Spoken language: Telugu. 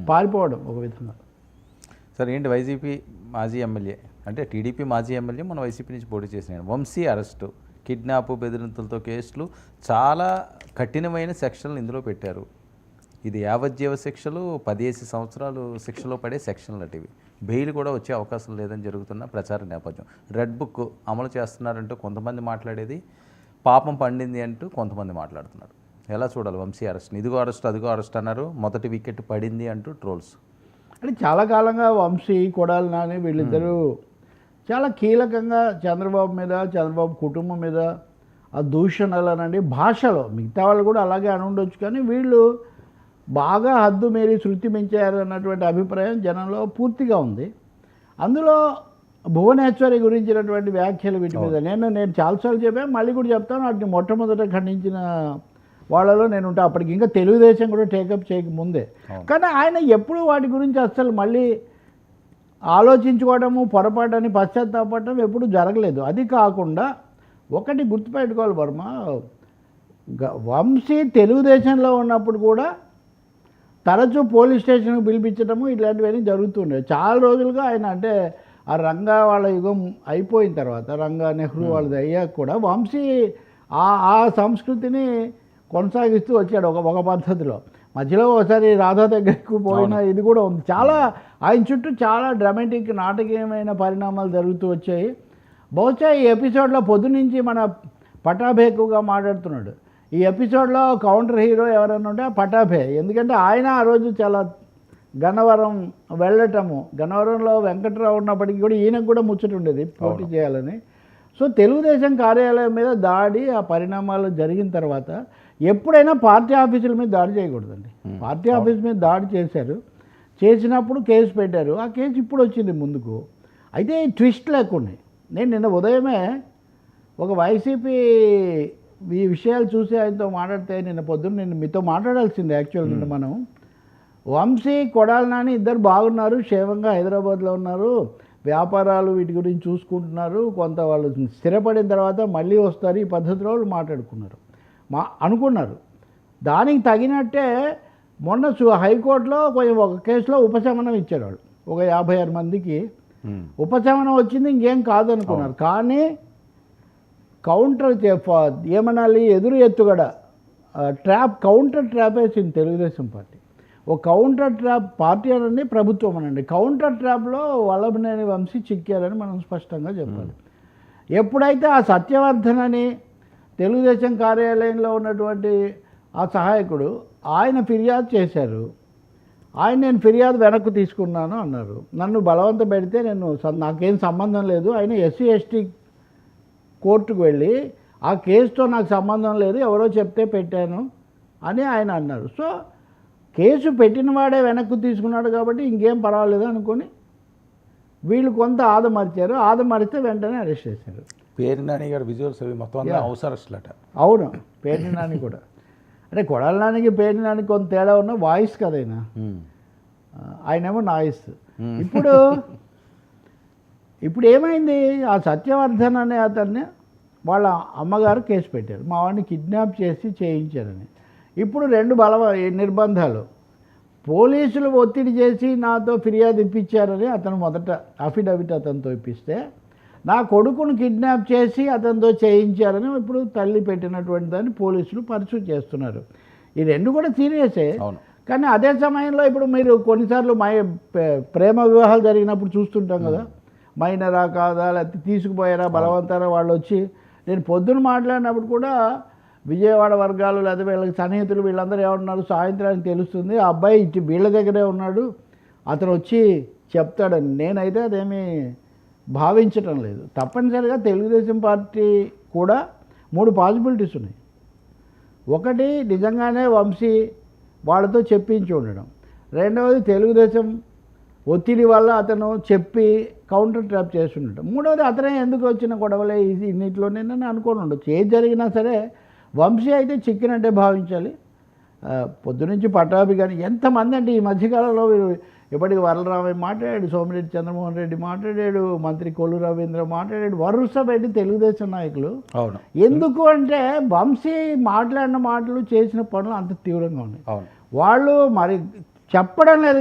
పారిపోవడం ఒక విధంగా. సార్ ఏంటి వైసీపీ మాజీ ఎమ్మెల్యే అంటే టీడీపీ మాజీ ఎమ్మెల్యే మన వైసీపీ నుంచి పోటీ చేసిన వంశీ అరెస్టు, కిడ్నాప్, బెదిరింపులతో కేసులు, చాలా కఠినమైన సెక్షన్లు ఇందులో పెట్టారు. ఇది యావజ్జీవ శిక్షలు, 10 సంవత్సరాలు శిక్షలో పడే సెక్షన్లు అటివి. బెయిల్ కూడా వచ్చే అవకాశం లేదని జరుగుతున్న ప్రచార నేపథ్యం. రెడ్ బుక్ అమలు చేస్తున్నారంటూ కొంతమంది మాట్లాడేది, పాపం పండింది అంటూ కొంతమంది మాట్లాడుతున్నారు. ఎలా చూడాలి వంశీ అరెస్ట్? ఇదిగో అరెస్ట్ అదిగో అరెస్ట్ అన్నారు, మొదటి వికెట్ పడింది అంటూ ట్రోల్స్. అంటే చాలా కాలంగా వంశీ, కొడాలి నాని వీళ్ళిద్దరూ చాలా కీలకంగా చంద్రబాబు మీద, చంద్రబాబు కుటుంబం మీద ఆ దూషణలనండి భాషలో, మిగతా వాళ్ళు కూడా అలాగే అని ఉండొచ్చు, కానీ వీళ్ళు బాగా హద్దు మీరి శృతి మించారు అన్నటువంటి అభిప్రాయం జనంలో పూర్తిగా ఉంది. అందులో భువనేశ్వరి గురించినటువంటి వ్యాఖ్యలు వీటి మీద నేను చాలాసార్లు చెప్పాను, మళ్ళీ కూడా చెప్తాను. వాటిని మొట్టమొదట ఖండించిన వాళ్ళలో నేను ఉంటా. అప్పటికి ఇంకా తెలుగుదేశం కూడా టేకప్ చేయకముందే. కానీ ఆయన ఎప్పుడు వాటి గురించి అస్సలు మళ్ళీ ఆలోచించుకోవడము, పొరపాటని పశ్చాత్తాపడటం ఎప్పుడు జరగలేదు. అది కాకుండా ఒకటి గుర్తుపెట్టుకోవాలి వర్మ, వంశీ తెలుగుదేశంలో ఉన్నప్పుడు కూడా తరచూ పోలీస్ స్టేషన్కి పిలిపించడము ఇట్లాంటివన్నీ జరుగుతుండే. చాలా రోజులుగా ఆయన అంటే ఆ రంగా వాళ్ళ యుగం అయిపోయిన తర్వాత, రంగా నెహ్రూ వాళ్ళది అయ్యాక కూడా వంశీ ఆ సంస్కృతిని కొనసాగిస్తూ వచ్చాడు ఒక పద్ధతిలో. మధ్యలో ఒకసారి రాధా దగ్గరకు పోయిన ఇది కూడా ఉంది. చాలా ఆయన చుట్టూ చాలా డ్రామాటిక్, నాటకీయమైన పరిణామాలు జరుగుతూ వచ్చాయి. బహుశా ఈ ఎపిసోడ్లో పొద్దునుంచి మన పటాభే ఎక్కువగా మాట్లాడుతున్నాడు. ఈ ఎపిసోడ్లో కౌంటర్ హీరో ఎవరైనా ఉంటే పటాభే. ఎందుకంటే ఆయన ఆ రోజు చాలా గన్నవరం వెళ్ళటము, గన్నవరంలో వెంకట్రావు ఉన్నప్పటికీ కూడా ఈయనకు కూడా ముచ్చట ఉండేది పోటీ చేయాలని. సో తెలుగుదేశం కార్యాలయం మీద దాడి, ఆ పరిణామాలు జరిగిన తర్వాత ఎప్పుడైనా పార్టీ ఆఫీసుల మీద దాడి చేయకూడదండి. పార్టీ ఆఫీస్ మీద దాడి చేశారు, చేసినప్పుడు కేసు పెట్టారు. ఆ కేసు ఇప్పుడు వచ్చింది ముందుకు. అయితే ఈ ట్విస్ట్ లేకుండా నేను నిన్న ఉదయమే ఒక వైసీపీ ఈ విషయాలు చూసి ఆయనతో మాట్లాడితే, నిన్న పొద్దున్న నేను మీతో మాట్లాడాల్సిందే యాక్చువల్. నిన్న మనం వంశీ, కొడాలి నాని ఇద్దరు బాగున్నారు, క్షేమంగా హైదరాబాద్లో ఉన్నారు, వ్యాపారాలు వీటి గురించి చూసుకుంటున్నారు, కొంత వాళ్ళు స్థిరపడిన తర్వాత మళ్ళీ వస్తారు, ఈ పద్ధతిలో వాళ్ళు మాట్లాడుకున్నారు అనుకున్నారు. దానికి తగినట్టే మొన్న హైకోర్టులో కొంచెం ఒక కేసులో ఉపశమనం ఇచ్చారు వాళ్ళు. ఒక 56 మందికి ఉపశమనం వచ్చింది, ఇంకేం కాదనుకున్నారు. కానీ కౌంటర్ ఏమనాలి, ఎదురు ఎత్తుగడ కౌంటర్ ట్రాప్ వేసింది తెలుగుదేశం పార్టీ. ఒక కౌంటర్ ట్రాప్ పార్టీ అనండి, ప్రభుత్వం అనండి, కౌంటర్ ట్రాప్లో వల్లభనేని వంశీ చిక్కారని మనం స్పష్టంగా చెప్పాలి. ఎప్పుడైతే ఆ సత్యవర్ధన్ అని తెలుగుదేశం కార్యాలయంలో ఉన్నటువంటి ఆ సహాయకుడు ఆయన ఫిర్యాదు చేశారు, నేను ఫిర్యాదు వెనక్కు తీసుకున్నాను అన్నారు. నన్ను బలవంత పెడితే నాకేం సంబంధం లేదు, ఆయన ఎస్సీ ఎస్టీ కోర్టుకు వెళ్ళి ఆ కేసుతో నాకు సంబంధం లేదు, ఎవరో చెప్తే పెట్టాను అని ఆయన అన్నారు. సో కేసు పెట్టిన వాడే వెనక్కు తీసుకున్నాడు కాబట్టి ఇంకేం పర్వాలేదు అనుకొని వీళ్ళు కొంత ఆదమరిచారు. ఆదమరిస్తే వెంటనే అరెస్ట్ చేశారు. పేరు నాని గారు విజువల్స్ అవి మొత్తం అవసరస్లట. అవును, పేరు నాని కూడా. అంటే కొడాలి నానికి పేరు నానికి కొంత తేడా ఉన్న వాయిస్ కదైనా, ఆయనేమో నాయిస్. ఇప్పుడు ఏమైంది, ఆ సత్యవర్ధన్ అనే అతన్ని వాళ్ళ అమ్మగారు కేసు పెట్టారు, మా వాడిని కిడ్నాప్ చేసి చేయించారని. ఇప్పుడు 2 నిర్బంధాలు. పోలీసులు ఒత్తిడి చేసి నాతో ఫిర్యాదు ఇప్పించారని అతను మొదట అఫిడవిట్ అతనితో ఇప్పిస్తే, నా కొడుకును కిడ్నాప్ చేసి అతనితో చేయించారని ఇప్పుడు తల్లి పెట్టినటువంటి దాన్ని పోలీసులు పర్సూ చేస్తున్నారు. ఈ 2 కూడా సీరియసే. కానీ అదే సమయంలో ఇప్పుడు మీరు కొన్నిసార్లు ప్రేమ వివాహాలు జరిగినప్పుడు చూస్తుంటాం కదా, మైనరా కాదా, లేకపోతే తీసుకుపోయారా బలవంతారా, వాళ్ళు వచ్చి నేను పొద్దున మాట్లాడినప్పుడు కూడా విజయవాడ వర్గాలు లేదా వీళ్ళకి సన్నిహితులు వీళ్ళందరూ ఏమన్నారు, సాయంత్రానికి తెలుస్తుంది ఆ అబ్బాయి వీళ్ళ దగ్గరే ఉన్నాడు, అతను వచ్చి చెప్తాడని. నేనైతే అదేమీ భావించటం లేదు. తప్పనిసరిగా తెలుగుదేశం పార్టీ కూడా 3 పాసిబిలిటీస్ ఉన్నాయి. ఒకటి, నిజంగానే వంశీ వాళ్ళతో చెప్పించి ఉండడం. రెండవది, తెలుగుదేశం ఒత్తిడి వల్ల అతను చెప్పి కౌంటర్ ట్రాప్ చేసి ఉండటం. మూడవది, అతనే ఎందుకు వచ్చిన గొడవలే ఇన్నింటిలోనే నేను అనుకోని ఉండొచ్చు. ఏది జరిగినా సరే వంశీ అయితే చిక్కినట్టే భావించాలి. పొద్దునుంచి పట్టాభి కానీ ఎంతమంది అంటే ఈ మధ్యకాలంలో ఇప్పటికి వరలరామయ్య మాట్లాడాడు, సోమిరెడ్డి చంద్రమోహన్ రెడ్డి మాట్లాడాడు, మంత్రి కొల్లు రవీంద్ర మాట్లాడాడు, వరుస పెట్టి తెలుగుదేశం నాయకులు. ఎందుకు అంటే వంశీ మాట్లాడిన మాటలు, చేసిన పనులు అంత తీవ్రంగా ఉన్నాయి. వాళ్ళు మరి చెప్పడం లేదు.